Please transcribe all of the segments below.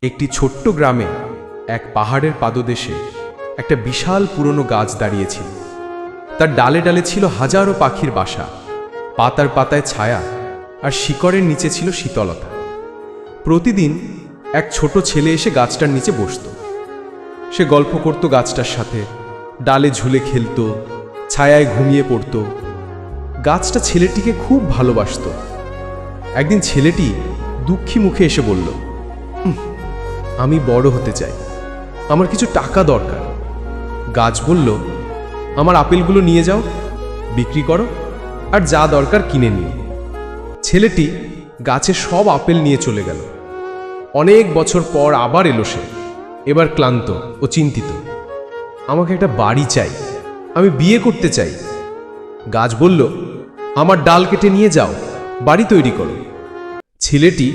একটি ছোট্ট গ্রামে এক পাহাড়ের পাদদেশে একটা বিশাল পুরনো গাছ দাঁড়িয়েছিল। তার ডালে ডালে ছিল হাজারো পাখির বাসা, পাতার পাতায় ছায়া, আর শিকড়ের নিচে ছিল শীতলতা। প্রতিদিন এক ছোট ছেলে এসে গাছটার নিচে বসত। সে গল্প করত গাছটার সাথে, ডালে ঝুলে খেলত, ছায়ায় ঘুমিয়ে পড়ত। গাছটা ছেলেটিকে খুব ভালোবাসত। একদিন ছেলেটি দুঃখী মুখে এসে বলল, আমি বড় হতে চাই, আমার কিছু টাকা দরকার। গাছ বলল, আমার আপেলগুলো নিয়ে যাও, বিক্রি করো, আর যা দরকার কিনে নিও। ছেলেটি গাছের সব আপেল নিয়ে চলে গেল। অনেক বছর পর আবার এলো সে, এবার ক্লান্ত ও চিন্তিত। আমাকে একটা বাড়ি চাই, আমি বিয়ে করতে চাই। গাছ বলল, আমার ডাল কেটে নিয়ে যাও, বাড়ি তৈরি করো। ছেলেটি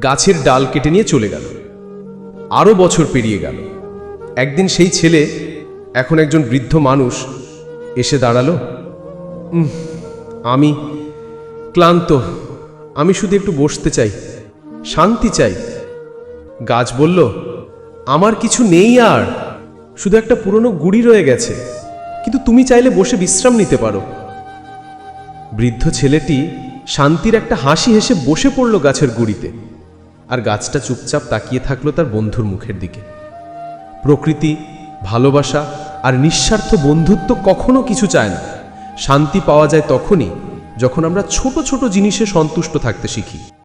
গাছের ডাল কেটে নিয়ে চলে গেল। আরও বছর পেরিয়ে গেল। একদিন সেই ছেলে, এখন একজন বৃদ্ধ মানুষ, এসে দাঁড়ালো। আমি ক্লান্ত, আমি শুধু একটু বসতে চাই, শান্তি চাই। গাছ বলল, আমার কিছু নেই, আর শুধু একটা পুরনো গুড়ি রয়ে গেছে, কিন্তু তুমি চাইলে বসে বিশ্রাম নিতে পারো। বৃদ্ধ ছেলেটি শান্তির একটা হাসি হেসে বসে পড়ল গাছের গুড়িতে, আর গাছটা চুপচাপ তাকিয়ে থাকলো তার বন্ধুর মুখের দিকে। প্রকৃতি, ভালোবাসা আর নিঃস্বার্থ বন্ধুত্ব কখনো কিছু চায় না। শান্তি পাওয়া যায় তখনই যখন আমরা ছোট ছোট জিনিসে সন্তুষ্ট থাকতে শিখি।